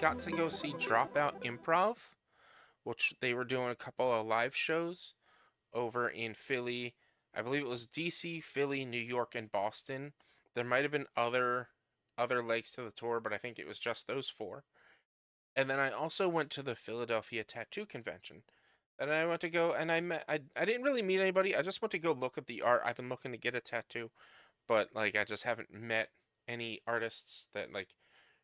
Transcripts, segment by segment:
got to go see Dropout Improv, which they were doing a couple of live shows over in Philly. I believe it was DC, Philly, New York, and Boston. There might have been other legs to the tour, but I think it was just those four. And then I also went to the Philadelphia Tattoo Convention. And I went to go and I didn't really meet anybody. I just went to go look at the art. I've been looking to get a tattoo, but like I just haven't met any artists that like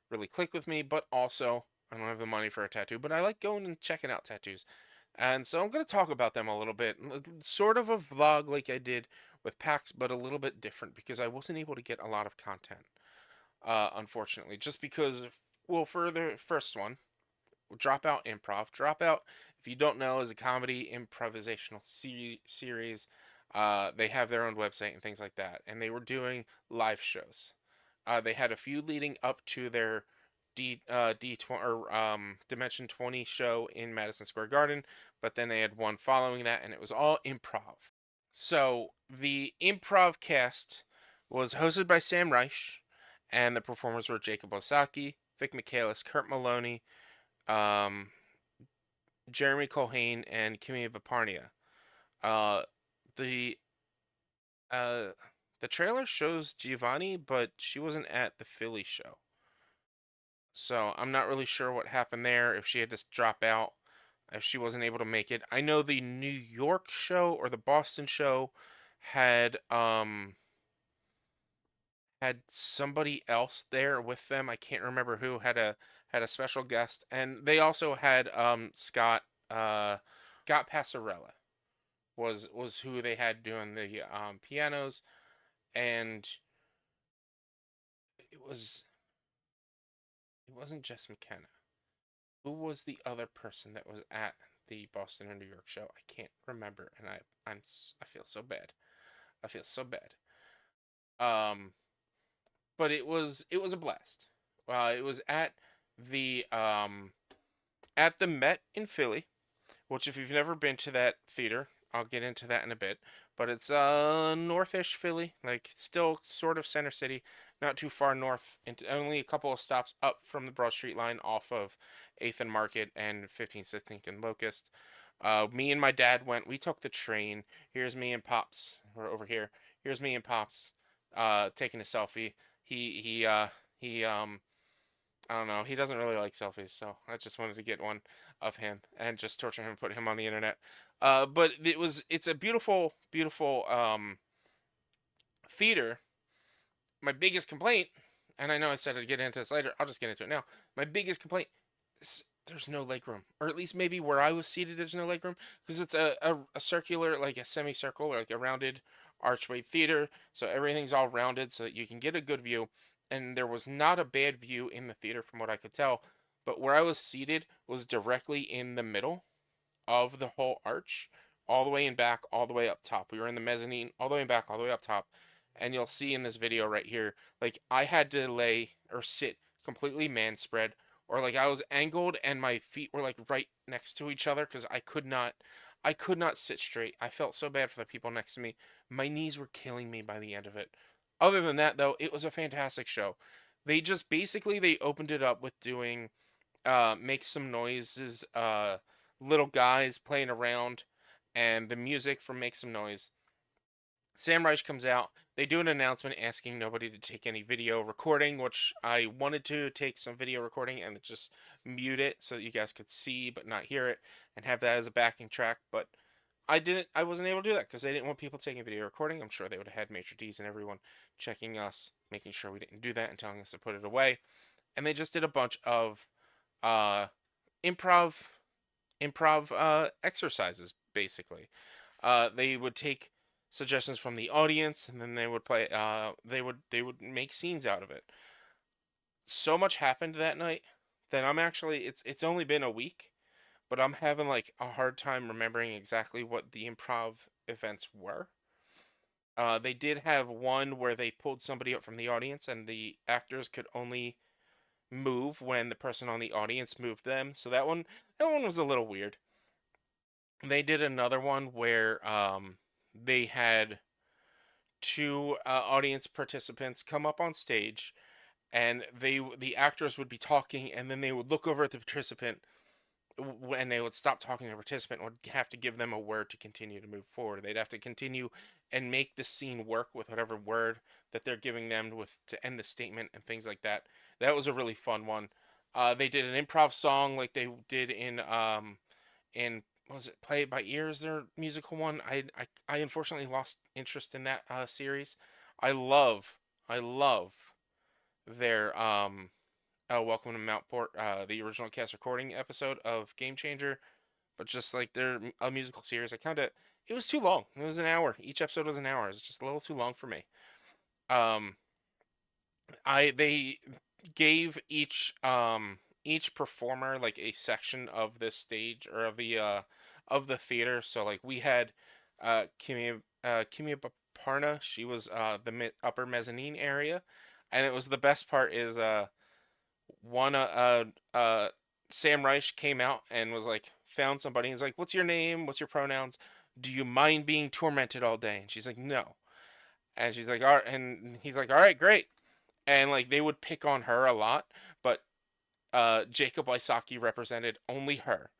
really click with me, but also I don't have the money for a tattoo, but I like going and checking out tattoos. And so I'm going to talk about them a little bit. Sort of a vlog like I did with PAX, but a little bit different because I wasn't able to get a lot of content, unfortunately. Just because, well, for the first one, Dropout Improv. Dropout, if you don't know, is a comedy improvisational series. They have their own website and things like that. And they were doing live shows. They had a few leading up to their D20 or Dimension 20 show in Madison Square Garden, but then they had one following that, and it was all improv. So the improv cast was hosted by Sam Reich, and the performers were Jacob Osaki, Vic Michaelis, Kurt Maloney, um, Jeremy Colhane, and Kimi Vaparnia. Uh, the uh, the trailer shows Giovanni, but she wasn't at the Philly show. So I'm not really sure what happened there, if she had to drop out, if she wasn't able to make it. I know the New York show or the Boston show had had somebody else there with them. I can't remember who had a special guest, and they also had Scott Passarella was who they had doing the pianos, and it was it wasn't Jess McKenna. Who was the other person that was at the Boston or New York show? I can't remember, and I feel so bad. I feel so bad. Um, but it was a blast. It was the at the Met in Philly, which if you've never been to that theater, I'll get into that in a bit. But it's northish Philly, like still sort of center city, not too far north, into only a couple of stops up from the Broad Street line off of 8th and Market and 15th, 16th and Locust. Me and my dad went. We took the train. Here's me and Pops. We're over here. Here's me and Pops, taking a selfie. He I don't know. He doesn't really like selfies, so I just wanted to get one of him and just torture him, put him on the internet. But it's a beautiful, beautiful theater. My biggest complaint, and I know I said I'd get into this later. I'll just get into it now. My biggest complaint is there's no legroom, or at least maybe where I was seated, there's no legroom because it's a circular, like a semicircle, or like a rounded archway theater. So everything's all rounded so that you can get a good view. And there was not a bad view in the theater from what I could tell. But where I was seated was directly in the middle of the whole arch, all the way in back, all the way up top. We were in the mezzanine, all the way in back, all the way up top. And you'll see in this video right here, like I had to lay or sit completely man spread, or like I was angled and my feet were like right next to each other because I could not sit straight. I felt so bad for the people next to me. My knees were killing me by the end of it. Other than that, though, it was a fantastic show. They just basically they opened it up with doing make some noises, little guys playing around, and the music from Make Some Noise. Sam Reich comes out. They do an announcement asking nobody to take any video recording, which I wanted to take some video recording and just mute it so that you guys could see but not hear it and have that as a backing track. But I wasn't able to do that because they didn't want people taking video recording. I'm sure they would have had Maitre D's and everyone checking us, making sure we didn't do that and telling us to put it away. And they just did a bunch of uh, improv exercises basically. They would take suggestions from the audience and then they would play. They would make scenes out of it. So much happened that night that I'm actually it's only been a week, but I'm having like a hard time remembering exactly what the improv events were. They did have one where they pulled somebody up from the audience and the actors could only move when the person on the audience moved them. So that one was a little weird. They did another one where they had two audience participants come up on stage and the actors would be talking, and then they would look over at the participant, and they would stop talking. The participant would have to give them a word to continue to move forward. They'd have to continue and make the scene work with whatever word that they're giving them with to end the statement and things like that. That was a really fun one. They did an improv song like they did in what was it, Play It by Ear is their musical one. I unfortunately lost interest in that series. I love I love their Welcome to Mountport, the original cast recording episode of Game Changer, but just like their a musical series, I kind of it was too long. It was an hour. Each episode was an hour. It's just a little too long for me. Um, I they gave each performer like a section of this stage or of the theater. So like we had Kimia Parna. She was the upper mezzanine area, and it was the best part is one Sam Reich came out and was like found somebody and he's like, "What's your name? What's your pronouns? Do you mind being tormented all day?" And she's like, "No." And she's like, "All right," and he's like, "All right, great." And like they would pick on her a lot, but Jacob Wysocki represented only her.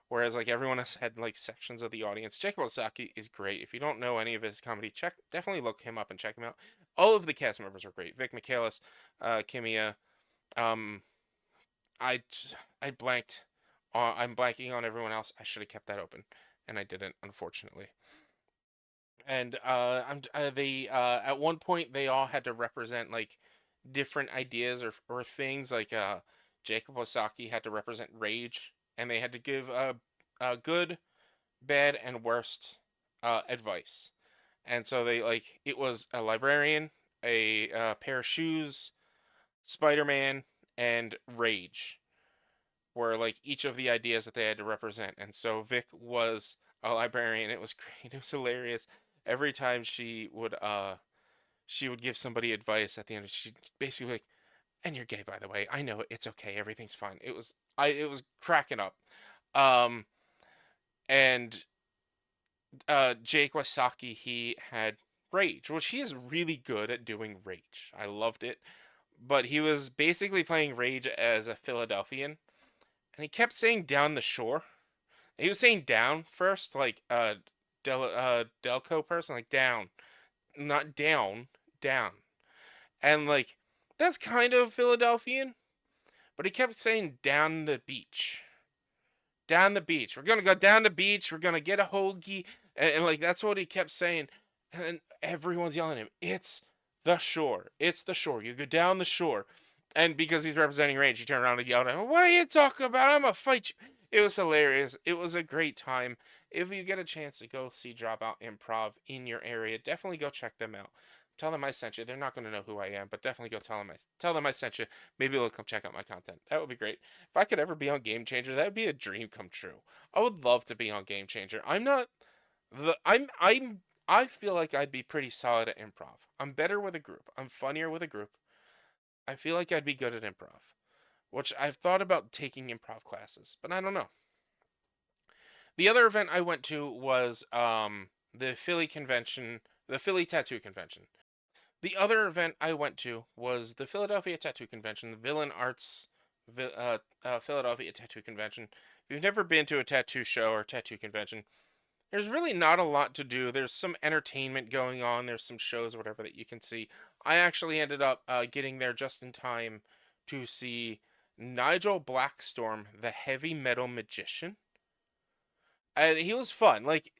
Whereas like everyone else had like sections of the audience. Jacob Wysocki is great. If you don't know any of his comedy, check definitely look him up and check him out. All of the cast members are great. Vic Michaelis, Kimia, um, I I blanked. I'm blanking on everyone else. I should have kept that open, and I didn't, unfortunately. And they at one point they all had to represent like different ideas or things. Like Jacob Wasaki had to represent rage, and they had to give a good, bad, and worst advice. And so they like it was a librarian, a pair of shoes, Spider Man, and rage were like each of the ideas that they had to represent. And so Vic was a librarian. It was great. It was hilarious. Every time she would give somebody advice at the end, she basically like, and you're gay by the way. I know it's okay. Everything's fine. It was cracking up. Um and Jake Wasaki, he had rage, which he is really good at doing rage. I loved it. But he was basically playing rage as a Philadelphian, and he kept saying down the shore. He was saying down first, like Delco person, like down, not down, down, and like that's kind of Philadelphian, but he kept saying down the beach, down the beach. We're gonna go down the beach. We're gonna get a hoagie, and like that's what he kept saying, and everyone's yelling at him. It's the shore. It's the shore. You go down the shore, and because he's representing Rage, he turned around and yelled at him. What are you talking about? I'm gonna fight you. It was hilarious. It was a great time. If you get a chance to go see Dropout Improv in your area, definitely go check them out. Tell them I sent you. They're not going to know who I am, but definitely go tell them I sent you. Maybe they'll come check out my content. That would be great. If I could ever be on Game Changer, that would be a dream come true. I would love to be on Game Changer. I'm not the I feel like I'd be pretty solid at improv. I'm better with a group. I'm funnier with a group. I feel like I'd be good at improv, which I've thought about taking improv classes, but I don't know. The other event I went to was the Philly convention, the Philly tattoo convention. The other event I went to was the Philadelphia Tattoo Convention, the Villain Arts Philadelphia Tattoo Convention. If you've never been to a tattoo show or tattoo convention, there's really not a lot to do. There's some entertainment going on. There's some shows, whatever that you can see. I actually ended up getting there just in time to see Nigel Blackstorm, the heavy metal magician. And he was fun. Like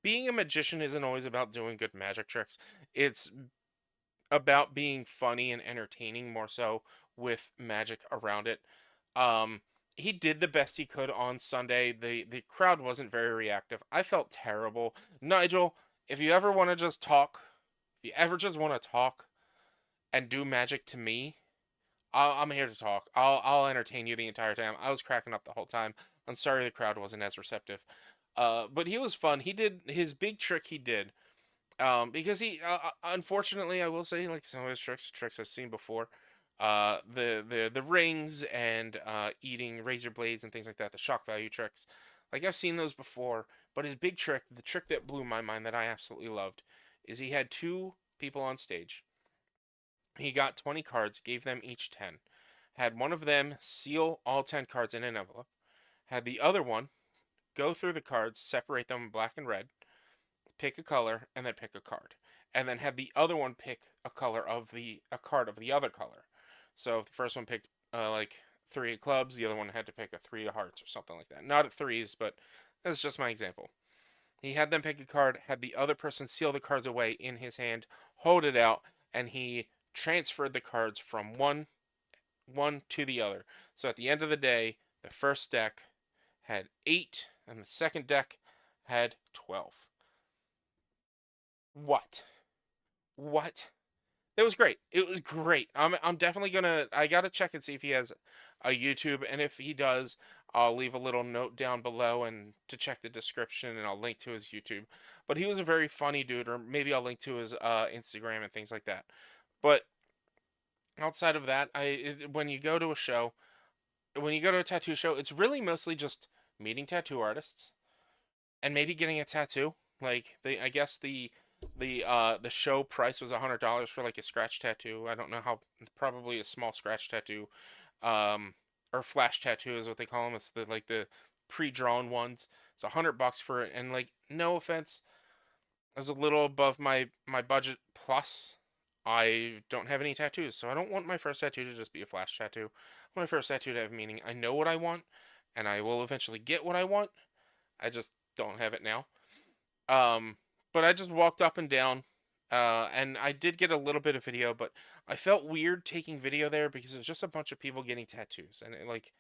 being a magician isn't always about doing good magic tricks. It's about being funny and entertaining more so with magic around it. Um, he did the best he could on Sunday. The crowd wasn't very reactive. I felt terrible. Nigel, if you ever want to just talk, if you ever just want to talk and do magic to me, I'm here to talk. I'll entertain you the entire time. I was cracking up the whole time. I'm sorry the crowd wasn't as receptive. But he was fun. He did his big trick. He did because he unfortunately I will say like some of his tricks I've seen before, the rings and eating razor blades and things like that, the shock value tricks, like I've seen those before. But his big trick, the trick that blew my mind that I absolutely loved, is he had two people on stage. He got 20 cards, gave them each 10. Had one of them seal all 10 cards in an envelope. Had the other one go through the cards, separate them in black and red, pick a color, and then pick a card. And then had the other one pick a card of the other color. So if the first one picked like three of clubs, the other one had to pick a three of hearts or something like that. Not at threes, but that's just my example. He had them pick a card, had the other person seal the cards away in his hand, hold it out, and he transferred the cards from one to the other. So at the end of the day, the first deck had 8 and the second deck had 12. What? What? It was great. It was great. I'm definitely gonna. I gotta check and see if he has a YouTube, and if he does, I'll leave a little note down below and to check the description, and I'll link to his YouTube. But he was a very funny dude, or maybe I'll link to his Instagram and things like that. But outside of that, when you go to a show, when you go to a tattoo show, it's really mostly just meeting tattoo artists and maybe getting a tattoo. Like I guess the show price was $100 for like a scratch tattoo. I don't know how, probably a small scratch tattoo, or flash tattoo is what they call them. It's the pre-drawn ones. It's $100 for it, and like no offense, it was a little above my budget. Plus, I don't have any tattoos, so I don't want my first tattoo to just be a flash tattoo. I want my first tattoo to have meaning. I know what I want, and I will eventually get what I want. I just don't have it now. Um, but I just walked up and down, and I did get a little bit of video, but I felt weird taking video there because it was just a bunch of people getting tattoos, and like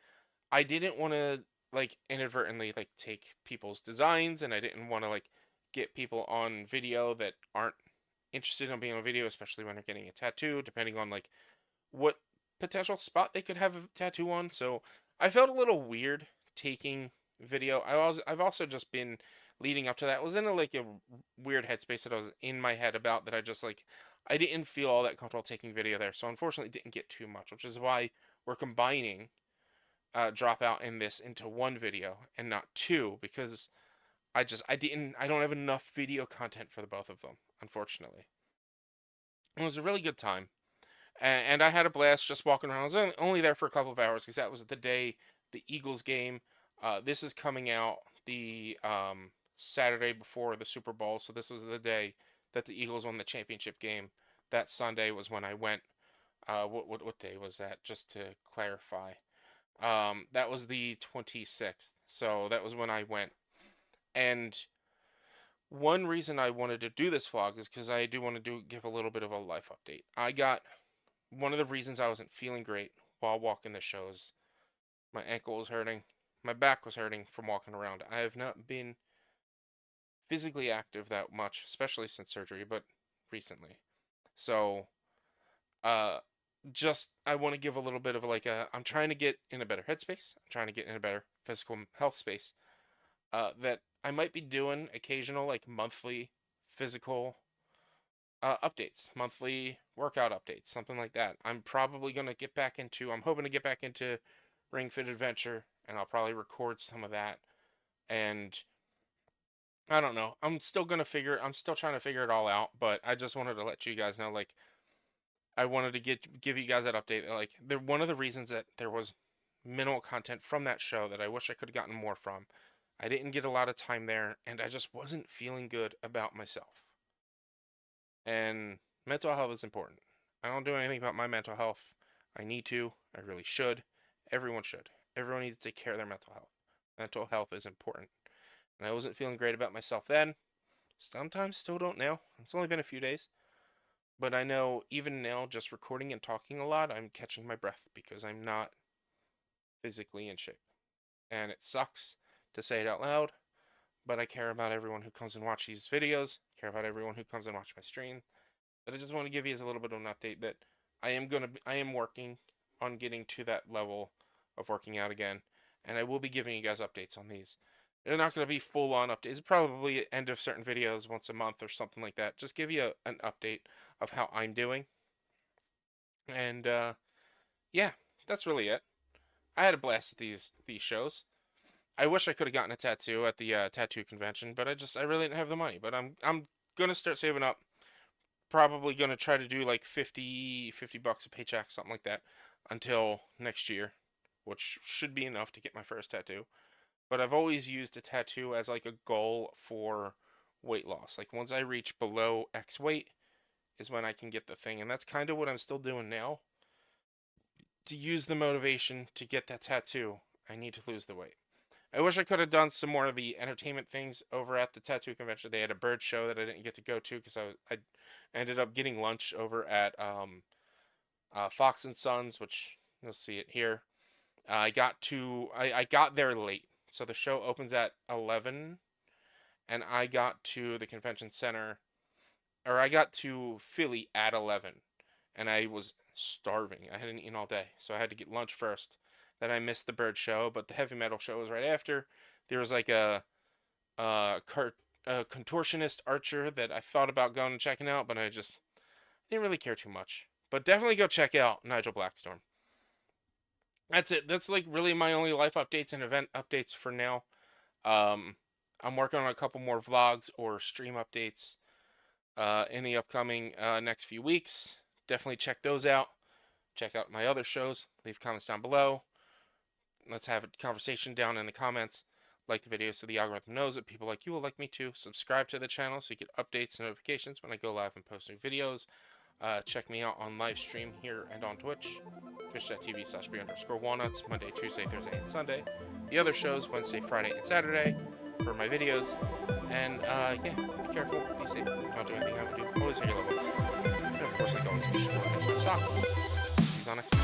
I didn't want to like inadvertently like take people's designs, and I didn't want to like get people on video that aren't interested in being on video, especially when they're getting a tattoo, depending on like what potential spot they could have a tattoo on. So I felt a little weird taking video. I've also just been leading up to that. I was in like a weird headspace that I was in my head about that. I didn't feel all that comfortable taking video there. So unfortunately didn't get too much, which is why we're combining Dropout and this into one video and not two, because I don't have enough video content for the both of them, unfortunately. It was a really good time, and I had a blast just walking around. I was only there for a couple of hours because that was the day the Eagles game. This is coming out the Saturday before the Super Bowl, so this was the day that the Eagles won the championship game. That Sunday was when I went. What day was that? Just to clarify, that was the 26th. So that was when I went. And one reason I wanted to do this vlog is because I do want to give a little bit of a life update. I got one of the reasons I wasn't feeling great while walking the shows. My ankle was hurting. My back was hurting from walking around. I have not been physically active that much, especially since surgery, but recently. So, uh, just I want to give a little bit of like I'm trying to get in a better headspace. I'm trying to get in a better physical health space. That I might be doing occasional like monthly physical updates, monthly workout updates, something like that. I'm probably gonna get back into. I'm hoping to get back into Ring Fit Adventure, and I'll probably record some of that. And I don't know. I'm still trying to figure it all out. But I just wanted to let you guys know, like, I wanted to give you guys that update. Like, one of the reasons that there was minimal content from that show that I wish I could have gotten more from. I didn't get a lot of time there, and I just wasn't feeling good about myself. And mental health is important. I don't do anything about my mental health. I need to. I really should. Everyone should. Everyone needs to take care of their mental health. Mental health is important. And I wasn't feeling great about myself then. Sometimes still don't now. It's only been a few days. But I know even now, just recording and talking a lot, I'm catching my breath because I'm not physically in shape. And it sucks to say it out loud, but I care about everyone who comes and watches these videos, care about everyone who comes and watch my stream. But I just want to give you as a little bit of an update that I am working on getting to that level of working out again, and I will be giving you guys updates on these. They're not going to be full on updates. It's probably end of certain videos once a month or something like that. Just give you an update of how I'm doing. And yeah, that's really it. I had a blast at these shows. I wish I could have gotten a tattoo at the tattoo convention, but I really didn't have the money. But I'm gonna start saving up probably going to try to do like 50 bucks a paycheck, something like that, until next year, which should be enough to get my first tattoo. But I've always used a tattoo as like a goal for weight loss. Like once I reach below X weight is when I can get the thing. And that's kind of what I'm still doing now. To use the motivation to get that tattoo, I need to lose the weight. I wish I could have done some more of the entertainment things over at the tattoo convention. They had a bird show that I didn't get to go to because I ended up getting lunch over at Fox and Sons, which you'll see it here. I got there late, so the show opens at 11, and I got to the convention center, or I got to Philly at 11, and I was starving. I hadn't eaten all day, so I had to get lunch first. Then I missed the bird show, but the heavy metal show was right after. There was like a, a contortionist archer that I thought about going and checking out, but I just didn't really care too much. But definitely go check out Nigel Blackstorm. That's it. That's like really my only life updates and event updates for now. Um, I'm working on a couple more vlogs or stream updates in the upcoming next few weeks. Definitely check those out. Check out my other shows. Leave comments down below. Let's have a conversation down in the comments. Like the video so the algorithm knows that people like you will like me too. Subscribe to the channel so you get updates and notifications when I go live and post new videos. Check me out on live stream here and on Twitch. Twitch.tv/B_walnuts. Monday, Tuesday, Thursday, and Sunday. The other shows Wednesday, Friday, and Saturday for my videos. And yeah, be careful, be safe, don't do anything I would do. Always hit your loved ones. And of course, like always, be sure to wear socks. See you on next time.